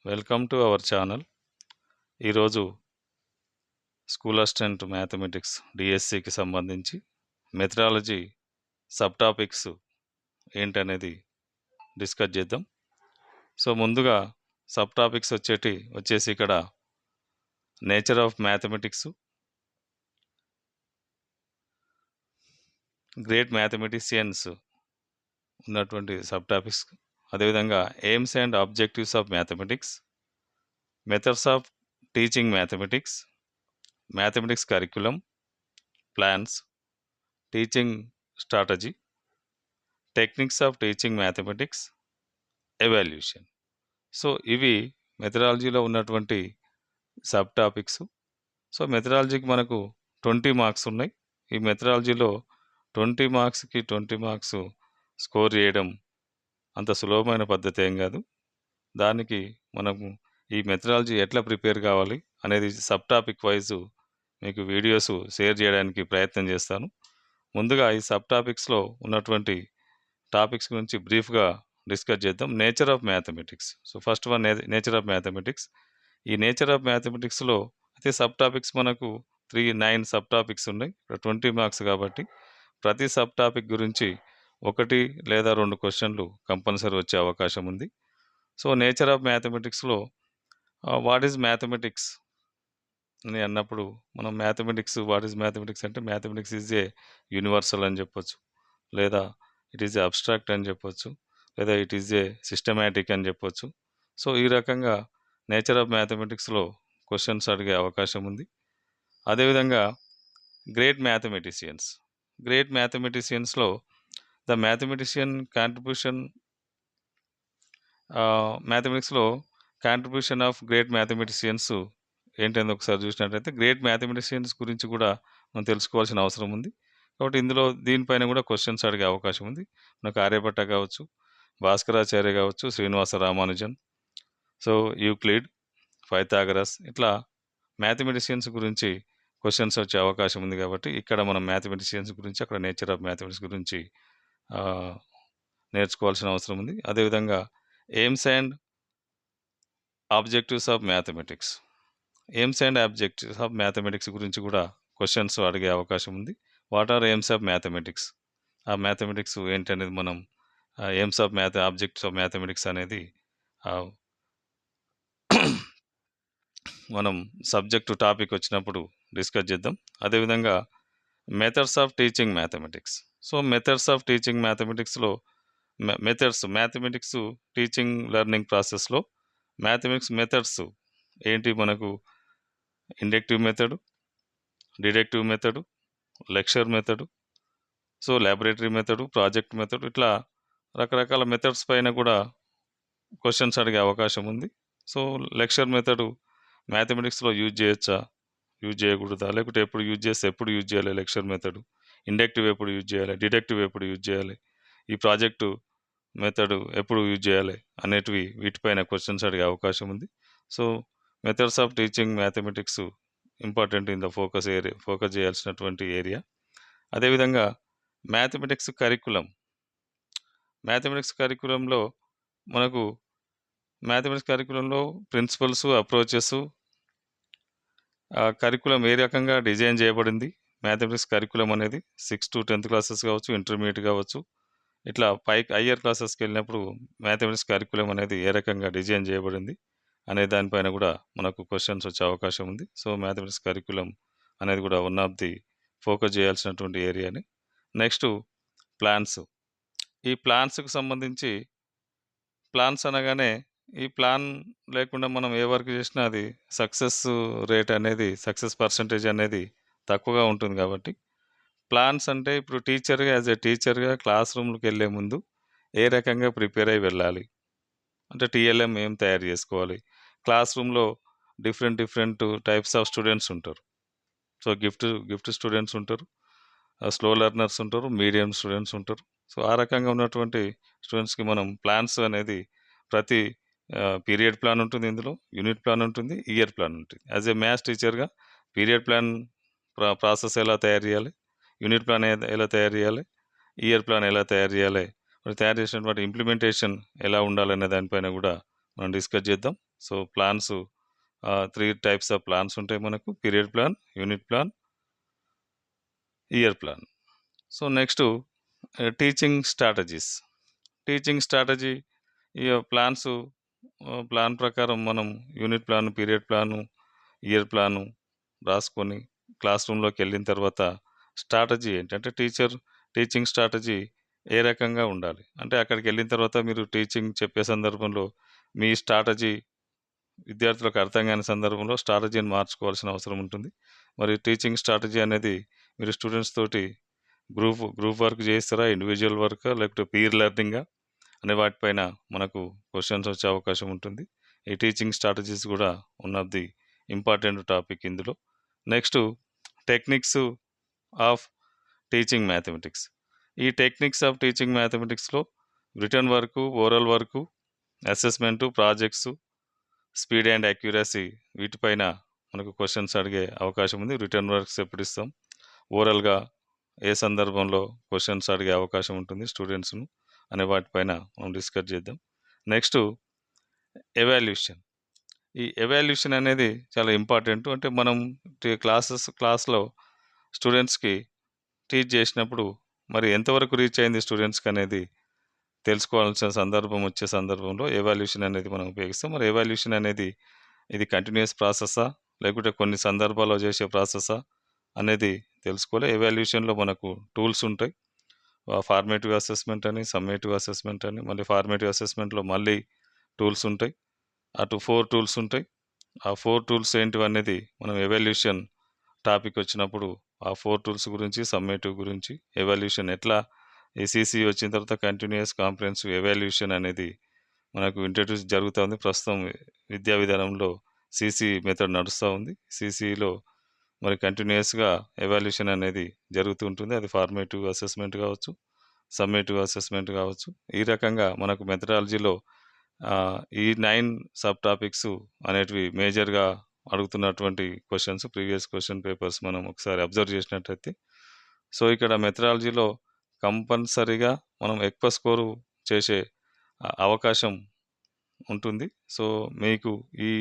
Welcome to our channel. ఈరోజు school assistant mathematics డిఎస్సికి సంబంధించి మెథడాలజీ సబ్ టాపిక్స్ ఏంటనేది డిస్కస్ చేద్దాం. సో ముందుగా సబ్ టాపిక్స్ వచ్చేసి ఇక్కడ nature of mathematics, great mathematicians ఉన్నటువంటి సబ్ టాపిక్స్, అదేవిధంగా aims and objectives of mathematics, methods of teaching mathematics, mathematics curriculum, plans, teaching strategy, techniques of teaching mathematics, evaluation. So ఇవి మెథడాలజీలో ఉన్నటువంటి sub topics. So మెథడాలజీకి మనకు 20 marks ఉన్నాయి. ఈ మెథడాలజీలో 20 మార్క్స్కి 20 marks score చేయడం అంత సులభమైన పద్ధతి ఏం కాదు. దానికి మనము ఈ మెథడాలజీ ఎట్లా ప్రిపేర్ కావాలి అనేది సబ్ టాపిక్ వైజ్ మీకు వీడియోస్ షేర్ చేయడానికి ప్రయత్నం చేస్తాను. ముందుగా ఈ సబ్ టాపిక్స్లో ఉన్నటువంటి టాపిక్స్ గురించి బ్రీఫ్గా డిస్కస్ చేద్దాం. Nature of mathematics. So first one nature of mathematics. ఈ నేచర్ ఆఫ్ మ్యాథమెటిక్స్లో అయితే సబ్ టాపిక్స్ మనకు 9 సబ్ టాపిక్స్ ఉన్నాయి. 20 మార్క్స్ కాబట్టి ప్రతి సబ్ టాపిక్ గురించి 1 లేదా 2 క్వశ్చన్లు కంపల్సరీ వచ్చే అవకాశం ఉంది. సో నేచర్ ఆఫ్ మ్యాథమెటిక్స్లో వాట్ ఈజ్ మ్యాథమెటిక్స్ అని అన్నప్పుడు మనం వాట్ ఈజ్ మ్యాథమెటిక్స్ అంటే మ్యాథమెటిక్స్ ఈజ్ ఏ యూనివర్సల్ అని చెప్పొచ్చు, లేదా ఇట్ ఈజ్ ఏ అబ్స్ట్రాక్ట్ అని చెప్పొచ్చు, లేదా ఇట్ ఈజ్ ఏ సిస్టమాటిక్ అని చెప్పొచ్చు. సో ఈ రకంగా నేచర్ ఆఫ్ మ్యాథమెటిక్స్లో క్వశ్చన్స్ అడిగే అవకాశం ఉంది. అదేవిధంగా గ్రేట్ మ్యాథమెటిషియన్స్లో ద మ్యాథమెటిషియన్ కాంట్రిబ్యూషన్, మ్యాథమెటిక్స్లో కాంట్రిబ్యూషన్ ఆఫ్ గ్రేట్ మ్యాథమెటిషియన్స్ ఏంటంటే ఒకసారి చూసినట్లయితే గ్రేట్ మ్యాథమెటిషియన్స్ గురించి కూడా మనం తెలుసుకోవాల్సిన అవసరం ఉంది. కాబట్టి ఇందులో దీనిపైన కూడా క్వశ్చన్స్ అడిగే అవకాశం ఉంది. మనకు ఆర్యభట్ట కావచ్చు, భాస్కరాచార్య కావచ్చు, Srinivasa Ramanujan, so Euclid, Pythagoras, ఇట్లా మ్యాథమెటిషియన్స్ గురించి క్వశ్చన్స్ వచ్చే అవకాశం ఉంది. కాబట్టి ఇక్కడ మనం మ్యాథమెటిషియన్స్ గురించి, అక్కడ నేచర్ ఆఫ్ మ్యాథమెటిక్స్ గురించి నేర్చుకోవాల్సిన అవసరం ఉంది. అదేవిధంగా aims and objectives of mathematics గురించి కూడా క్వశ్చన్స్ అడిగే అవకాశం ఉంది. What are aims of mathematics, ఆ మ్యాథమెటిక్స్ ఏంటనేది మనం ఆబ్జెక్ట్స్ ఆఫ్ మ్యాథమెటిక్స్ అనేది మనం సబ్జెక్టు టాపిక్ వచ్చినప్పుడు డిస్కస్ చేద్దాం. అదేవిధంగా methods of teaching mathematics. So methods of teaching మ్యాథమెటిక్స్లో మ్యాథమెటిక్స్ టీచింగ్ లెర్నింగ్ ప్రాసెస్లో మ్యాథమెటిక్స్ మెథడ్స్ ఏంటి? మనకు inductive method, deductive method, lecture method, so laboratory method, project method, ఇట్లా రకరకాల మెథడ్స్ పైన కూడా క్వశ్చన్స్ అడిగే అవకాశం ఉంది. సో లెక్చర్ మెథడ్ మ్యాథమెటిక్స్లో యూజ్ చేయొచ్చా, యూజ్ చేయకూడదా, లేకపోతే ఎప్పుడు యూజ్ చేస్తే ఎప్పుడు యూజ్ చేయాలి లెక్చర్ మెథడ్, ఇండక్టివ్ ఎప్పుడు యూజ్ చేయాలి, డిడక్టివ్ ఎప్పుడు యూజ్ చేయాలి, ఈ ప్రాజెక్టు మెథడ్ ఎప్పుడు యూజ్ చేయాలి అనేటివి వీటిపైన క్వశ్చన్స్ అడిగే అవకాశం ఉంది. So methods of teaching mathematics important in the focus చేయాల్సినటువంటి ఏరియా. అదేవిధంగా మ్యాథమెటిక్స్ కరికులంలో మనకు ప్రిన్సిపల్స్, అప్రోచెస్, కరికులం ఏ రకంగా డిజైన్ చేయబడింది, మ్యాథమెటిక్స్ కరికులం అనేది 6 to 10th క్లాసెస్ కావచ్చు, ఇంటర్మీడియట్ కావచ్చు, ఇట్లా హయ్యర్ క్లాసెస్కి వెళ్ళినప్పుడు మ్యాథమెటిక్స్ కరికులం అనేది ఏ రకంగా డిజైన్ చేయబడింది అనే దానిపైన కూడా మనకు క్వశ్చన్స్ వచ్చే అవకాశం ఉంది. సో మ్యాథమెటిక్స్ కరికులం అనేది కూడా వన్ ఆఫ్ ది ఫోకస్ చేయాల్సినటువంటి ఏరియాని. Next plans. ఈ ప్లాన్స్కి సంబంధించి, ప్లాన్స్ అనగానే ఈ ప్లాన్ లేకుండా మనం ఏ వర్క్ చేసినా అది సక్సెస్ పర్సంటేజ్ అనేది తక్కువగా ఉంటుంది. కాబట్టి ప్లాన్స్ అంటే ఇప్పుడు యాజ్ ఏ టీచర్గా క్లాస్ రూమ్కి వెళ్ళే ముందు ఏ రకంగా ప్రిపేర్ అయ్యి వెళ్ళాలి అంటే టీఎల్ఎం ఏం తయారు చేసుకోవాలి. క్లాస్ రూమ్లో డిఫరెంట్ టైప్స్ ఆఫ్ స్టూడెంట్స్ ఉంటారు. సో గిఫ్ట్ స్టూడెంట్స్ ఉంటారు, స్లో లెర్నర్స్ ఉంటారు, మీడియం స్టూడెంట్స్ ఉంటారు. సో ఆ రకంగా ఉన్నటువంటి స్టూడెంట్స్కి మనం ప్లాన్స్ అనేది ప్రతి పీరియడ్ ప్లాన్ ఉంటుంది, ఇందులో యూనిట్ ప్లాన్ ఉంటుంది, ఇయర్ ప్లాన్ ఉంటుంది. యాజ్ ఏ మ్యాథ్స్ టీచర్గా పీరియడ్ ప్లాన్ ప్రాసెస్ ఎలా తయారు చేయాలి, యూనిట్ ప్లాన్ ఎలా తయారు చేయాలి, ఇయర్ ప్లాన్ ఎలా తయారు చేయాలి, మరి తయారు చేసినటువంటి ఇంప్లిమెంటేషన్ ఎలా ఉండాలనే దానిపైన కూడా మనం డిస్కస్ చేద్దాం. So plans 3 types of plans ఉంటాయి మనకు. Period plan, unit plan, year plan. So next teaching strategies. Teaching strategy ఈ ప్లాన్స్ ప్లాన్ ప్రకారం మనం unit plan, period plan, year plan రాసుకొని క్లాస్ రూమ్‌లోకి వెళ్ళిన తర్వాత స్ట్రాటజీ ఏంటంటే టీచింగ్ స్ట్రాటజీ ఏ రకంగా ఉండాలి? అంటే అక్కడికి వెళ్ళిన తర్వాత మీరు టీచింగ్ చెప్పే సందర్భంలో మీ స్ట్రాటజీ విద్యార్థులకు అర్థం కాని సందర్భంలో స్ట్రాటజీని మార్చుకోవాల్సిన అవసరం ఉంటుంది. మరి టీచింగ్ స్ట్రాటజీ అనేది మీరు స్టూడెంట్స్ తోటి గ్రూప్ వర్క్ చేయిస్తారా? ఇండివిడ్యువల్ వర్కా? లేకపోతే పీర్ లెర్నింగా? అనే వాటిపైన మనకు క్వెషన్స్ వచ్చే అవకాశం ఉంటుంది. ఈ టీచింగ్ స్ట్రాటజీస్ కూడా one of the important topic ఇందులో. Next techniques of teaching mathematics. ఈ టెక్నిక్స్ ఆఫ్ టీచింగ్ మ్యాథమెటిక్స్‌లో written work, oral work, assessment, projects, speed and accuracy వీటిపైన మనకు క్వెషన్స్ అడిగే అవకాశం ఉంది. రిటన్ వర్క్స్ ఎప్పుడు ఇస్తాం? ఓరల్‌గా ఏ సందర్భంలో క్వెషన్స్ అడిగే అవకాశం ఉంటుంది స్టూడెంట్స్‌ను అనే వాటిపైన మనం డిస్కస్ చేద్దాం. Next evaluation. ఈ ఎవాల్యుయేషన్ అనేది చాలా ఇంపార్టెంట్. అంటే మనం క్లాస్‌లో స్టూడెంట్స్‌కి టీచ్ చేసినప్పుడు మరి ఎంతవరకు రీచ్ అయింది స్టూడెంట్స్‌కి అనేది తెలుసుకోవాల్సిన సందర్భం వచ్చే సందర్భంలో ఎవాల్యుయేషన్ అనేది మనం ఉపయోగిస్తాం. మరి ఎవాల్యుయేషన్ అనేది ఇది కంటిన్యూయస్ ప్రాసెసా? లేకుంటే కొన్ని సందర్భాల్లో చేసే ప్రాసెసా? అనేది తెలుసుకోవాలి. ఎవాల్యుయేషన్‌లో మనకు టూల్స్ ఉంటాయి. ఫార్మేటివ్ అసెస్మెంట్ అని, సమ్మేటివ్ అసెస్మెంట్ అని, మళ్ళీ ఫార్మేటివ్ అసెస్మెంట్‌లో మళ్ళీ టూల్స్ ఉంటాయి. అటు 4 టూల్స్ ఉంటాయి. ఆ 4 టూల్స్ ఏంటివనేది మనం ఎవాల్యుయేషన్ టాపిక్ వచ్చినప్పుడు ఆ 4 టూల్స్ గురించి, సమ్మేటివ్ గురించి, ఎవాల్యుయేషన్ ఎట్లా ఈ సీసీ వచ్చిన తర్వాత కంటిన్యూయస్ కాంప్రహెన్సివ్ ఎవాల్యుయేషన్ అనేది మనకు ఇంట్రడ్యూస్ జరుగుతా ఉంది. ప్రస్తుతం విద్యా విధానంలో సీసీ మెథడ్ నడుస్తూ ఉంది. సీసీలో మరి కంటిన్యూయస్‌గా ఎవాల్యుయేషన్ అనేది జరుగుతూ ఉంటుంది. అది ఫార్మేటివ్ అసెస్మెంట్ కావచ్చు, సమ్మేటివ్ అసెస్మెంట్ కావచ్చు. ఈ రకంగా మనకు మెథడాలజీలో ఈ 9 సబ్ టాపిక్స్ అనేటివి మేజర్‌గా అడుగుతున్నటువంటి క్వెషన్స్, ప్రీవియస్ క్వెషన్ పేపర్స్ మనం ఒకసారి అబ్జర్వ్ చేసినట్టయితే. సో ఇక్కడ మెథడాలజీలో కంపల్సరీగా మనం ఎక్కువ స్కోరు చేసే అవకాశం ఉంటుంది. సో మీకు ఈ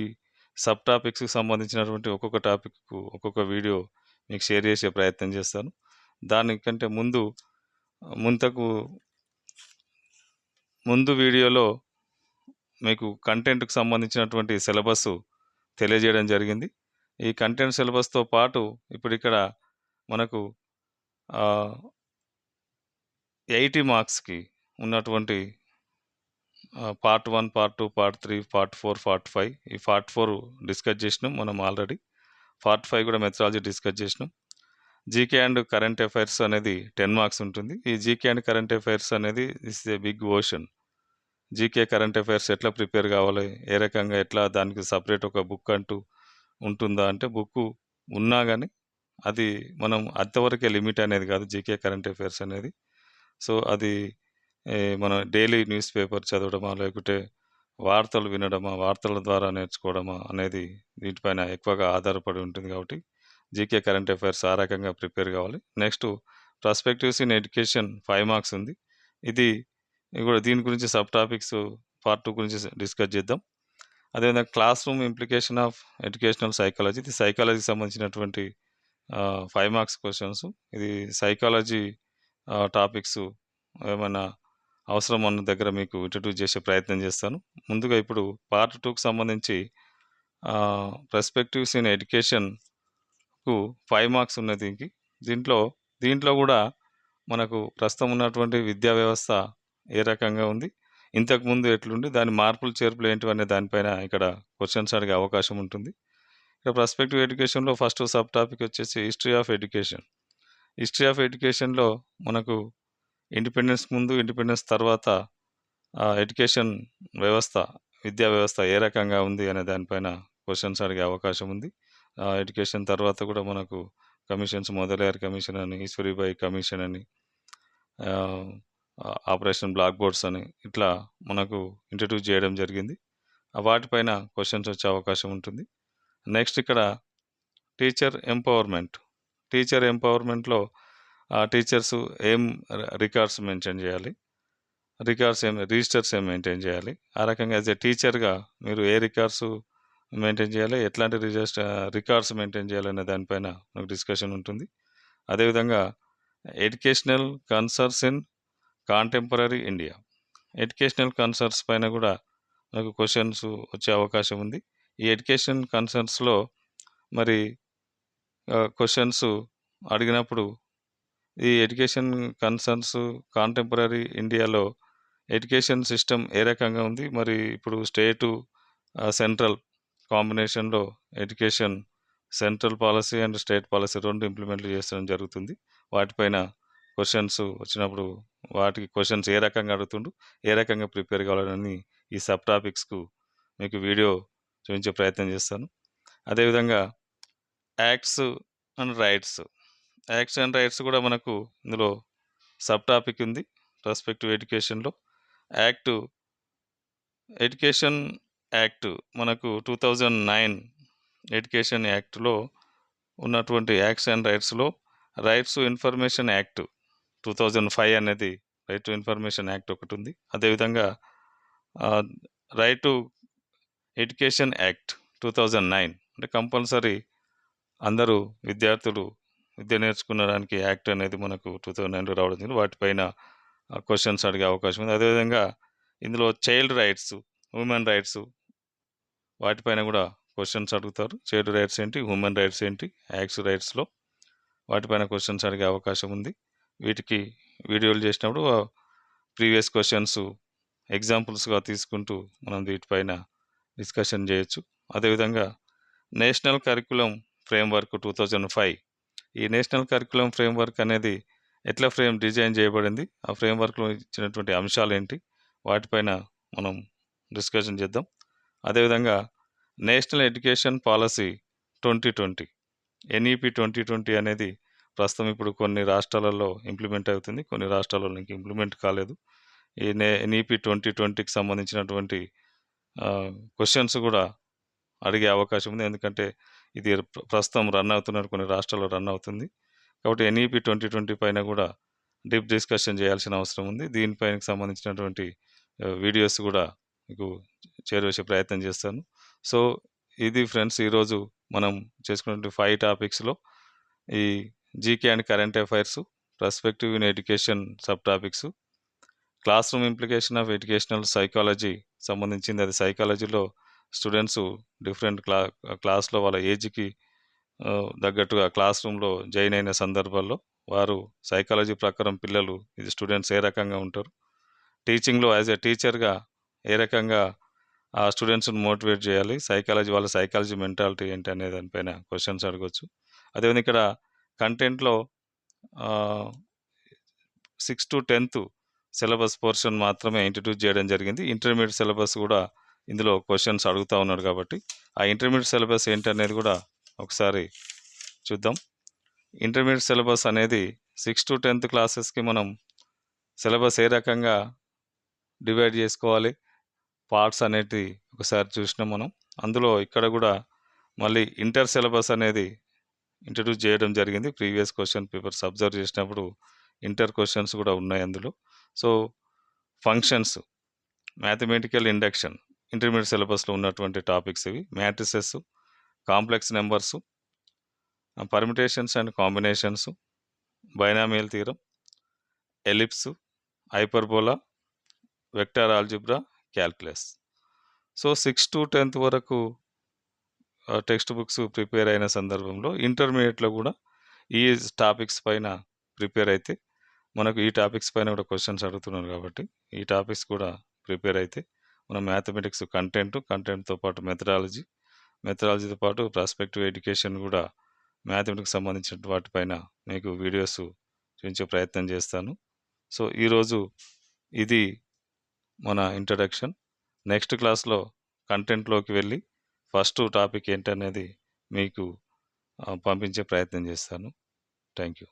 సబ్ టాపిక్స్‌కి సంబంధించినటువంటి ఒక్కొక్క టాపిక్‌కు ఒక్కొక్క వీడియో మీకు షేర్ చేసే ప్రయత్నం చేస్తాను. దానికంటే ముంతకు ముందు వీడియోలో మీకు కంటెంట్‌కి సంబంధించినటువంటి సిలబస్ తెలియజేయడం జరిగింది. ఈ కంటెంట్ సిలబస్‌తో పాటు ఇప్పుడిక్కడ మనకు 80 మార్క్స్‌కి ఉన్నటువంటి part 1, part 2, part 3, part 4, part 5 ఈ పార్ట్ 4 డిస్కస్ చేసినాం మనం ఆల్రెడీ. పార్ట్ 5 కూడా మెథడాలజీ డిస్కస్ చేసినాం. జీకే అండ్ కరెంట్ అఫైర్స్ అనేది 10 మార్క్స్ ఉంటుంది. ఈ జీకే అండ్ కరెంట్ అఫైర్స్ అనేది is a big ocean. GK current affairs ఎట్లా ప్రిపేర్ కావాలి? ఏ రకంగా ఎట్లా దానికి సెపరేట్ ఒక బుక్ అంటూ ఉంటుందా? అంటే బుక్కు ఉన్నా గానీ అది మనం అంతవరకే లిమిట్ అనేది కాదు జీకే కరెంట్ అఫైర్స్ అనేది. సో అది మనం డైలీ న్యూస్ పేపర్ చదవడమా? లేకుంటే వార్తలు వినడమా? వార్తల ద్వారా నేర్చుకోవడమా? అనేది వీటిపైన ఎక్కువగా ఆధారపడి ఉంటుంది కాబట్టి జీకే కరెంట్ అఫైర్స్ ఆ రకంగా ప్రిపేర్ కావాలి. Next perspectives in education 5 marks ఉంది. ఇది కూడా దీని గురించి సబ్ టాపిక్స్ పార్ట్ 2 గురించి డిస్కస్ చేద్దాం. అదేవిధంగా class room implication of educational psychology. ఇది సైకాలజీకి సంబంధించినటువంటి 5 మార్క్స్ క్వెషన్స్. ఇది సైకాలజీ టాపిక్స్ ఏమైనా అవసరం అన్న దగ్గర మీకు ఇంట్రడ్యూస్ చేసే ప్రయత్నం చేస్తాను. ముందుగా ఇప్పుడు పార్ట్ 2కి సంబంధించి పర్స్పెక్టివ్స్ ఇన్ ఎడ్యుకేషన్‌కు 5 మార్క్స్ ఉన్నాయి దీనికి. దీంట్లో కూడా మనకు ప్రస్తుతం ఉన్నటువంటి విద్యా వ్యవస్థ ఏ రకంగా ఉంది? ఇంతకుముందు ఎట్లుంది? దాని మార్పులు, చేర్పులు ఏంటివనే దానిపైన ఇక్కడ క్వెషన్స్ అడిగే అవకాశం ఉంటుంది. ఇక్కడ పర్స్పెక్టివ్ ఎడ్యుకేషన్‌లో ఫస్ట్ సబ్ టాపిక్ వచ్చేసి history of education. History of ఎడ్యుకేషన్‌లో మనకు ఇండిపెండెన్స్ ముందు, ఇండిపెండెన్స్ తర్వాత ఎడ్యుకేషన్ వ్యవస్థ, విద్యా వ్యవస్థ ఏ రకంగా ఉంది అనే దానిపైన క్వెషన్స్ అడిగే అవకాశం ఉంది. ఎడ్యుకేషన్ తర్వాత కూడా మనకు కమిషన్స్ మొదలయ్యారు కమిషన్ అని, ఈశ్వరీబాయి కమిషన్ అని, ఆపరేషన్ బ్లాక్ బోర్డ్స్ అని ఇట్లా మనకు ఇంట్రడ్యూస్ చేయడం జరిగింది. వాటిపైన క్వెషన్స్ వచ్చే అవకాశం ఉంటుంది. నెక్స్ట్ ఇక్కడ టీచర్ ఎంపవర్మెంట్. టీచర్ ఎంపవర్మెంట్‌లో టీచర్స్ ఏం రికార్డ్స్ మెన్షన్ చేయాలి? రిజిస్టర్స్ ఏం మెయింటైన్ చేయాలి, ఆ రకంగా యాజ్ ఎ టీచర్గా మీరు ఏ రికార్డ్స్ మెయింటైన్ చేయాలి, ఎట్లాంటి రికార్డ్స్ మెయింటైన్ చేయాలనే దానిపైన మనకు డిస్కషన్ ఉంటుంది. అదేవిధంగా educational concerns in contemporary India, educational concerns పైన కూడా మనకు క్వశ్చన్స్ వచ్చే అవకాశం ఉంది. ఈ ఎడ్యుకేషన్ కన్సర్న్స్లో మరి క్వశ్చన్స్ అడిగినప్పుడు ఈ ఎడ్యుకేషన్ కన్సర్న్స్ కాంటెంపరీ ఇండియాలో ఎడ్యుకేషన్ సిస్టమ్ ఏ రకంగా ఉంది, మరి ఇప్పుడు స్టేటు సెంట్రల్ కాంబినేషన్లో education central policy and state policy రెండు ఇంప్లిమెంట్లు చేస్తడం జరుగుతుంది. వాటిపైన క్వశ్చన్స్ వచ్చినప్పుడు వాటికి క్వశ్చన్స్ ఏ రకంగా అడుగుతుండు, ఏ రకంగా ప్రిపేర్ కావాలని ఈ సబ్ టాపిక్స్కు మీకు వీడియో చూపించే ప్రయత్నం చేస్తాను. అదేవిధంగా యాక్ట్స్ అండ్ రైట్స్ కూడా మనకు ఇందులో సబ్ టాపిక్ ఉంది రెస్పెక్టివ్ ఎడ్యుకేషన్లో. ఎడ్యుకేషన్ యాక్ట్ మనకు 2009 ఎడ్యుకేషన్ యాక్ట్లో ఉన్నటువంటి యాక్ట్స్ అండ్ రైట్స్లో రైట్స్ ఇన్ఫర్మేషన్ యాక్ట్ 2005 అనేది రైట్ టు ఇన్ఫర్మేషన్ యాక్ట్ ఒకటి ఉంది. అదేవిధంగా రైట్ టు ఎడ్యుకేషన్ యాక్ట్ 2009 అంటే కంపల్సరీ అందరూ విద్యార్థులు విద్య నేర్చుకునడానికి యాక్ట్ అనేది మనకు 2009లో రావడం జరిగింది. వాటిపైన క్వశ్చన్స్ అడిగే అవకాశం ఉంది. అదేవిధంగా ఇందులో చైల్డ్ రైట్స్, హ్యూమన్ రైట్స్ వాటిపైన కూడా క్వశ్చన్స్ అడుగుతారు. చైల్డ్ రైట్స్ ఏంటి, హ్యూమన్ రైట్స్ ఏంటి, యాక్ట్స్ రైట్స్లో వాటిపైన క్వశ్చన్స్ అడిగే అవకాశం ఉంది. వీటికి వీడియోలు చేసినప్పుడు ప్రీవియస్ క్వశ్చన్స్ ఎగ్జాంపుల్స్గా తీసుకుంటూ మనం వీటిపైన డిస్కషన్ చేయొచ్చు. అదేవిధంగా నేషనల్ కరికులం ఫ్రేమ్వర్క్ 2005, ఈ నేషనల్ కరికులం ఫ్రేమ్వర్క్ అనేది ఎట్లా డిజైన్ చేయబడింది, ఆ ఫ్రేమ్వర్క్లో ఇచ్చినటువంటి అంశాలు ఏంటి, వాటిపైన మనం డిస్కషన్ చేద్దాం. అదేవిధంగా నేషనల్ ఎడ్యుకేషన్ పాలసీ 2020 NEP 2020 అనేది ప్రస్తుతం ఇప్పుడు కొన్ని రాష్ట్రాలలో ఇంప్లిమెంట్ అవుతుంది, కొన్ని రాష్ట్రాలలో ఇంక ఇంప్లిమెంట్ కాలేదు. ఈ NEP 2020కి సంబంధించినటువంటి క్వశ్చన్స్ కూడా అడిగే అవకాశం ఉంది. ఎందుకంటే ఇది ప్రస్తుతం రన్ అవుతున్న కొన్ని రాష్ట్రాల్లో రన్ అవుతుంది. కాబట్టి NEP 2020 పైన కూడా డీప్ డిస్కషన్ చేయాల్సిన అవసరం ఉంది. దీనిపైన సంబంధించినటువంటి వీడియోస్ కూడా మీకు చేరవేసే ప్రయత్నం చేస్తాను. సో ఇది ఫ్రెండ్స్, ఈరోజు మనం చేసుకున్నటువంటి 5 టాపిక్స్లో ఈ GK and current affairs, perspective in education sub topics, class room implication of educational psychology సంబంధించింది. అది సైకాలజీలో స్టూడెంట్స్ డిఫరెంట్ క్లాస్లో వాళ్ళ ఏజ్కి తగ్గట్టుగా క్లాస్ రూమ్లో జాయిన్ అయిన సందర్భాల్లో వారు సైకాలజీ ప్రకారం పిల్లలు ఇది స్టూడెంట్స్ ఏ రకంగా ఉంటారు, టీచింగ్లో యాజ్ ఎ టీచర్గా ఏ రకంగా ఆ స్టూడెంట్స్ని మోటివేట్ చేయాలి, వాళ్ళ సైకాలజీ మెంటాలిటీ ఏంటి అనే దానిపైన క్వశ్చన్స్ అడగవచ్చు. అదేవిధంగా ఇక్కడ కంటెంట్లో 6th to 10th syllabus portion మాత్రమే ఇంట్రడ్యూస్ చేయడం జరిగింది. ఇంటర్మీడియట్ సిలబస్ కూడా ఇందులో క్వశ్చన్స్ అడుగుతూ ఉన్నాడు కాబట్టి ఆ ఇంటర్మీడియట్ సిలబస్ ఏంటనేది కూడా ఒకసారి చూద్దాం. ఇంటర్మీడియట్ సిలబస్ అనేది 6th to 10th క్లాసెస్కి మనం సిలబస్ ఏ రకంగా డివైడ్ చేసుకోవాలి, పార్ట్స్ అనేది ఒకసారి చూసినాం మనం. అందులో ఇక్కడ కూడా మళ్ళీ ఇంటర్ సిలబస్ అనేది ఇంట్రడ్యూస్ చేయడం జరిగింది. ప్రీవియస్ క్వశ్చన్ పేపర్స్ అబ్జర్వ్ చేసినప్పుడు ఇంటర్ క్వశ్చన్స్ కూడా ఉన్నాయి అందులో. So functions, mathematical induction intermediate సిలబస్లో ఉన్నటువంటి టాపిక్స్ ఇవి. Matrices, complex numbers, permutations and combinations, binomial theorem, ellipse, hyperbola, vector algebra, calculus. So 6th to 10th వరకు టెక్స్ట్ బుక్స్ ప్రిపేర్ అయిన సందర్భంలో ఇంటర్మీడియట్లో కూడా ఈ టాపిక్స్ పైన ప్రిపేర్ అయితే మనకు ఈ టాపిక్స్ పైన కూడా క్వశ్చన్స్ అడుగుతున్నారు కాబట్టి ఈ టాపిక్స్ కూడా ప్రిపేర్ అయితే మనం మ్యాథమెటిక్స్ కంటెంట్తో పాటు మెథడాలజీతో పాటు ప్రాస్పెక్టివ్ ఎడ్యుకేషన్ కూడా మ్యాథమెటిక్స్ సంబంధించిన వాటిపైన మీకు వీడియోస్ చూపించే ప్రయత్నం చేస్తాను. సో ఈరోజు ఇది మన ఇంట్రడక్షన్. నెక్స్ట్ క్లాస్లో కంటెంట్లోకి వెళ్ళి ఫస్ట్ టాపిక్ ఏంటనేది మీకు పంపించే ప్రయత్నం చేస్తాను. Thank you.